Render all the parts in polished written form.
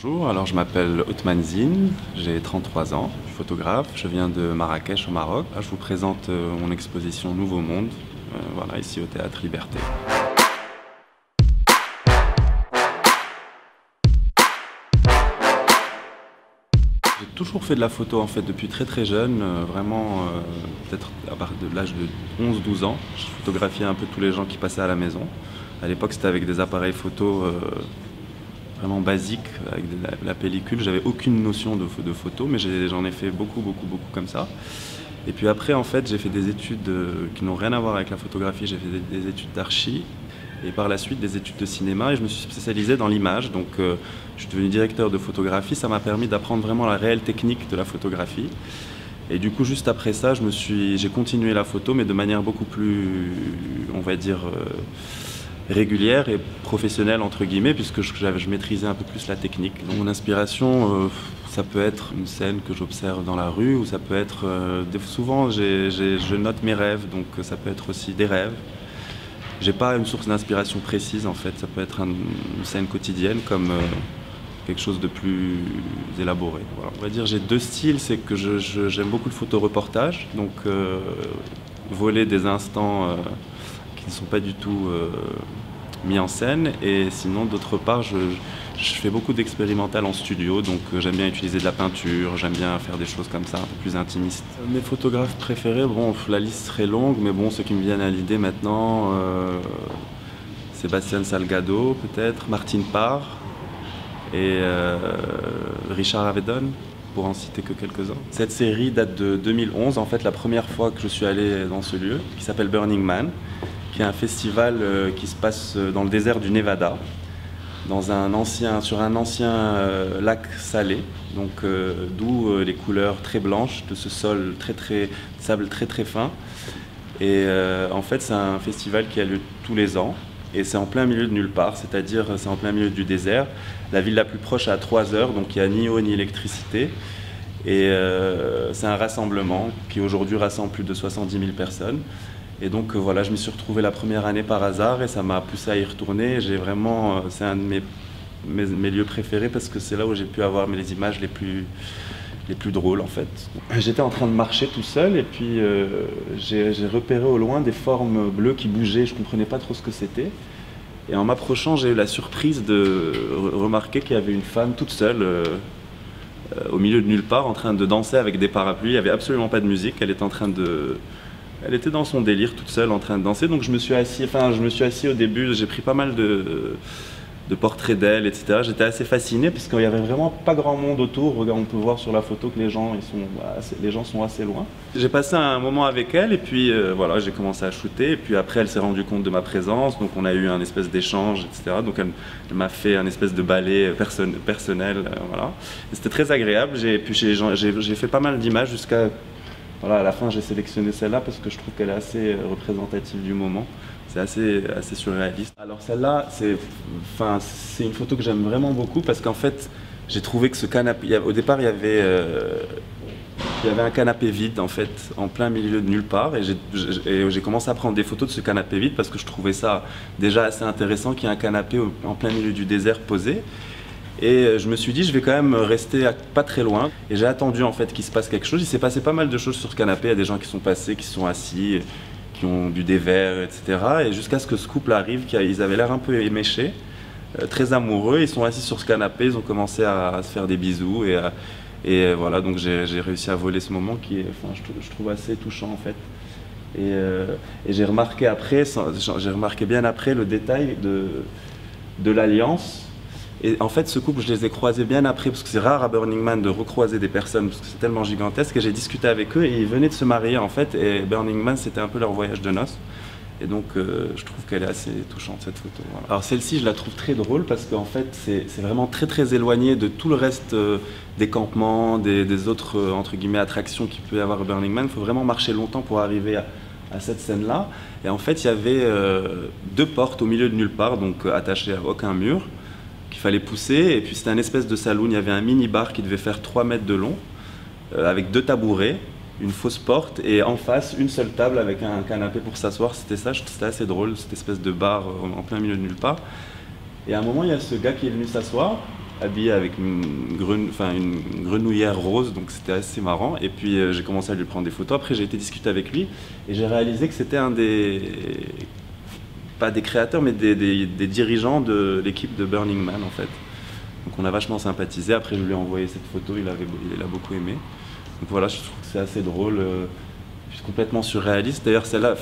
Bonjour, alors je m'appelle Othman Zine, j'ai 33 ans, je suis photographe, je viens de Marrakech au Maroc. Là, je vous présente mon exposition Nouveau Monde, voilà, ici au Théâtre Liberté. J'ai toujours fait de la photo en fait depuis très jeune, vraiment peut-être à partir de l'âge de 11-12 ans. Je photographiais un peu tous les gens qui passaient à la maison. À l'époque c'était avec des appareils photo vraiment basiques, avec la pellicule. J'avais aucune notion de photo, mais j'en ai fait beaucoup comme ça. Et puis après en fait j'ai fait des études qui n'ont rien à voir avec la photographie, j'ai fait des études d'archi. Et par la suite des études de cinéma et je me suis spécialisé dans l'image. Donc je suis devenu directeur de photographie, ça m'a permis d'apprendre vraiment la réelle technique de la photographie. Et du coup juste après ça, j'ai continué la photo mais de manière beaucoup plus, on va dire, régulière et professionnelle entre guillemets, puisque je maîtrisais un peu plus la technique. Donc mon inspiration, ça peut être une scène que j'observe dans la rue ou ça peut être, souvent je note mes rêves, donc ça peut être aussi des rêves. J'ai pas une source d'inspiration précise en fait, ça peut être une scène quotidienne comme quelque chose de plus élaboré. Voilà. On va dire j'ai deux styles, c'est que j'aime beaucoup le photoreportage, donc voler des instants qui ne sont pas du tout mis en scène, et sinon d'autre part je fais beaucoup d'expérimental en studio, donc j'aime bien utiliser de la peinture, j'aime bien faire des choses comme ça, un peu plus intimistes. Mes photographes préférés, bon, la liste serait longue, mais bon, ceux qui me viennent à l'idée maintenant, Sébastien Salgado peut-être, Martine Parr et Richard Avedon, pour en citer que quelques-uns. Cette série date de 2011, en fait la première fois que je suis allé dans ce lieu, qui s'appelle Burning Man, qui est un festival qui se passe dans le désert du Nevada, sur un ancien lac salé, donc d'où les couleurs très blanches de ce sol sable très fin. Et en fait c'est un festival qui a lieu tous les ans et c'est en plein milieu de nulle part, c'est-à-dire c'est en plein milieu du désert. La ville la plus proche est à 3 heures, donc il n'y a ni eau ni électricité. Et c'est un rassemblement qui aujourd'hui rassemble plus de 70 000 personnes. Et donc voilà, je m'y suis retrouvé la première année par hasard et ça m'a poussé à y retourner. C'est un de mes lieux préférés parce que c'est là où j'ai pu avoir les images les plus drôles en fait. J'étais en train de marcher tout seul et puis j'ai repéré au loin des formes bleues qui bougeaient. Je ne comprenais pas trop ce que c'était. Et en m'approchant, j'ai eu la surprise de remarquer qu'il y avait une femme toute seule au milieu de nulle part en train de danser avec des parapluies. Il n'y avait absolument pas de musique, elle était dans son délire toute seule en train de danser, donc je me suis assis au début, j'ai pris pas mal de portraits d'elle, etc. J'étais assez fasciné parce qu'il n'y avait vraiment pas grand monde autour. Regarde, on peut voir sur la photo que les gens sont assez loin. J'ai passé un moment avec elle et puis voilà, j'ai commencé à shooter et puis après elle s'est rendue compte de ma présence, donc on a eu un espèce d'échange, etc. Donc elle m'a fait un espèce de ballet personnel, voilà. C'était très agréable, j'ai fait pas mal d'images jusqu'à... Voilà, à la fin, j'ai sélectionné celle-là parce que je trouve qu'elle est assez représentative du moment. C'est assez surréaliste. Alors celle-là, c'est une photo que j'aime vraiment beaucoup parce qu'en fait, j'ai trouvé que ce canapé... Au départ, il y avait un canapé vide, en fait, en plein milieu de nulle part. Et j'ai commencé à prendre des photos de ce canapé vide parce que je trouvais ça déjà assez intéressant qu'il y ait un canapé en plein milieu du désert posé. Et je me suis dit, je vais quand même rester pas très loin. Et j'ai attendu en fait qu'il se passe quelque chose. Il s'est passé pas mal de choses sur ce canapé. Il y a des gens qui sont passés, qui se sont assis, qui ont bu des verres, etc. Et jusqu'à ce que ce couple arrive, ils avaient l'air un peu éméchés, très amoureux. Ils sont assis sur ce canapé, ils ont commencé à se faire des bisous. Et voilà, donc j'ai réussi à voler ce moment qui est, je trouve assez touchant en fait. Et j'ai remarqué bien après le détail de l'alliance. Et en fait, ce couple, je les ai croisés bien après, parce que c'est rare à Burning Man de recroiser des personnes, parce que c'est tellement gigantesque, et j'ai discuté avec eux, et ils venaient de se marier en fait, et Burning Man, c'était un peu leur voyage de noces. Et donc, je trouve qu'elle est assez touchante, cette photo. Voilà. Alors celle-ci, je la trouve très drôle, parce qu'en fait, c'est vraiment très éloigné de tout le reste des campements, des autres, entre guillemets, attractions qu'il peut y avoir à Burning Man. Il faut vraiment marcher longtemps pour arriver à cette scène-là. Et en fait, il y avait 2 portes au milieu de nulle part, donc attachées à aucun mur, qu'il fallait pousser, et puis c'était un espèce de saloon, il y avait un mini-bar qui devait faire 3 mètres de long, avec 2 tabourets, une fausse porte, et en face, une seule table avec un canapé pour s'asseoir. C'était assez drôle, cette espèce de bar en plein milieu de nulle part. Et à un moment, il y a ce gars qui est venu s'asseoir, habillé avec une grenouillère rose, donc c'était assez marrant. Et puis j'ai commencé à lui prendre des photos. Après j'ai été discuter avec lui et j'ai réalisé que c'était un pas des créateurs, mais des dirigeants de l'équipe de Burning Man en fait. Donc on a vachement sympathisé. Après je lui ai envoyé cette photo, il a beaucoup aimé. Donc voilà, je trouve que c'est assez drôle. Complètement surréaliste. D'ailleurs, celle-là,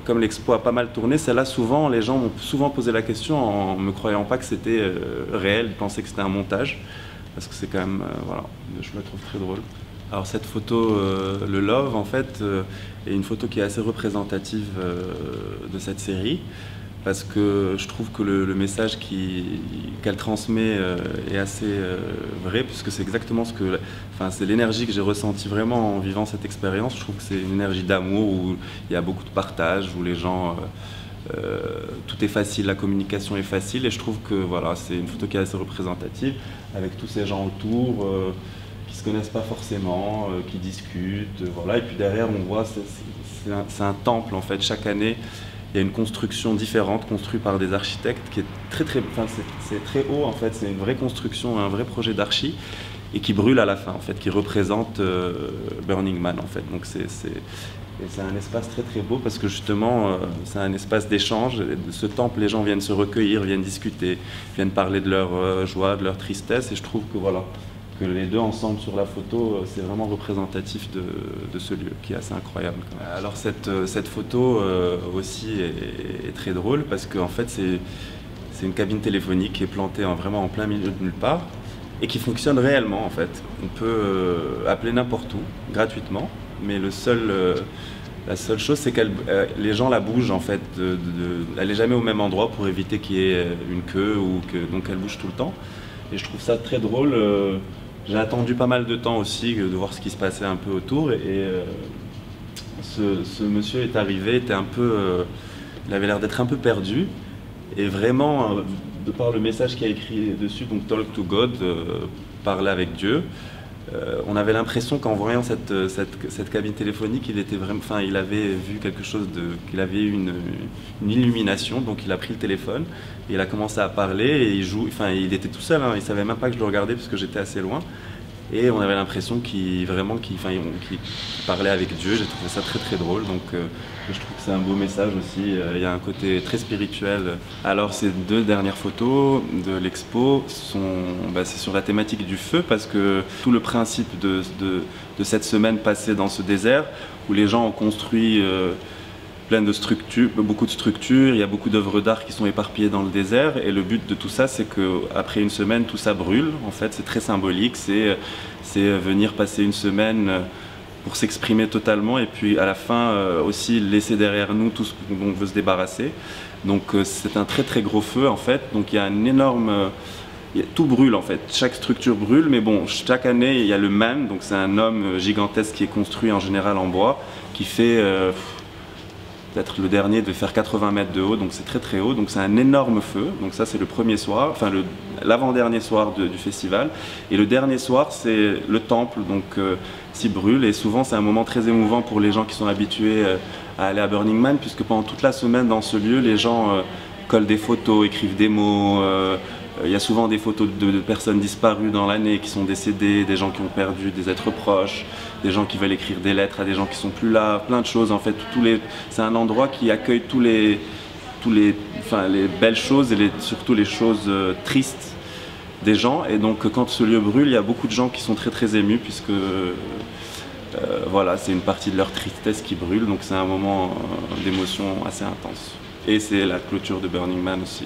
comme l'expo a pas mal tourné, celle-là, souvent, les gens m'ont souvent posé la question en me croyant pas que c'était réel, ils pensaient que c'était un montage, parce que c'est quand même, voilà, je la trouve très drôle. Alors cette photo, le Love, en fait, est une photo qui est assez représentative de cette série, parce que je trouve que le message qu'elle transmet est assez vrai, puisque c'est exactement c'est l'énergie que j'ai ressentie vraiment en vivant cette expérience. Je trouve que c'est une énergie d'amour où il y a beaucoup de partage, où les gens, tout est facile, la communication est facile, et je trouve que voilà, c'est une photo qui est assez représentative, avec tous ces gens autour qui se connaissent pas forcément, qui discutent, voilà. Et puis derrière, on voit, c'est un temple en fait. Chaque année, il y a une construction différente, construite par des architectes, qui est c'est très haut en fait, c'est une vraie construction, un vrai projet d'archi, et qui brûle à la fin en fait, qui représente Burning Man en fait. Donc c'est un espace très très beau parce que justement c'est un espace d'échange. De ce temple, les gens viennent se recueillir, viennent discuter, viennent parler de leur joie, de leur tristesse, et je trouve que voilà, que les deux ensemble sur la photo, c'est vraiment représentatif de ce lieu qui est assez incroyable. Alors cette photo aussi est très drôle parce qu'en fait c'est une cabine téléphonique qui est plantée vraiment en plein milieu de nulle part et qui fonctionne réellement en fait. On peut appeler n'importe où, gratuitement, mais la seule chose c'est que les gens la bougent en fait, elle n'est jamais au même endroit pour éviter qu'il y ait une queue, donc elle bouge tout le temps. Et je trouve ça très drôle. J'ai attendu pas mal de temps aussi de voir ce qui se passait un peu autour, et ce monsieur est arrivé, il avait l'air d'être un peu perdu, et vraiment, de par le message qu'il y a écrit dessus, donc Talk to God, parler avec Dieu, on avait l'impression qu'en voyant cette cabine téléphonique, il avait vu quelque chose qu'il avait eu une illumination, donc il a pris le téléphone et il a commencé à parler, et il était tout seul, hein, il savait même pas que je le regardais parce que j'étais assez loin, et on avait l'impression qu'il parlait avec Dieu. J'ai trouvé ça très très drôle, donc je trouve que c'est un beau message aussi. Il y a un côté très spirituel. Alors ces deux dernières photos de l'expo c'est sur la thématique du feu, parce que tout le principe de cette semaine passée dans ce désert où les gens ont construit plein de structures, beaucoup de structures, il y a beaucoup d'œuvres d'art qui sont éparpillées dans le désert, et le but de tout ça, c'est qu'après une semaine, tout ça brûle. En fait, c'est très symbolique, c'est venir passer une semaine pour s'exprimer totalement, et puis à la fin aussi laisser derrière nous tout ce dont on veut se débarrasser. Donc c'est un très très gros feu en fait, donc il y a un énorme... tout brûle en fait, chaque structure brûle, mais bon, chaque année il y a le man, donc c'est un homme gigantesque qui est construit en général en bois, qui fait... peut-être le dernier de faire 80 mètres de haut, donc c'est très très haut, donc c'est un énorme feu. Donc ça c'est le premier soir, enfin l'avant-dernier soir du festival, et le dernier soir c'est le temple, donc s'il brûle, et souvent c'est un moment très émouvant pour les gens qui sont habitués à aller à Burning Man, puisque pendant toute la semaine dans ce lieu, les gens collent des photos, écrivent des mots. Il y a souvent des photos de personnes disparues dans l'année, qui sont décédées, des gens qui ont perdu des êtres proches, des gens qui veulent écrire des lettres à des gens qui sont plus là, plein de choses en fait. C'est un endroit qui accueille les belles choses et surtout les choses tristes des gens. Et donc quand ce lieu brûle, il y a beaucoup de gens qui sont très très émus, puisque voilà, c'est une partie de leur tristesse qui brûle, donc c'est un moment d'émotion assez intense. Et c'est la clôture de Burning Man aussi.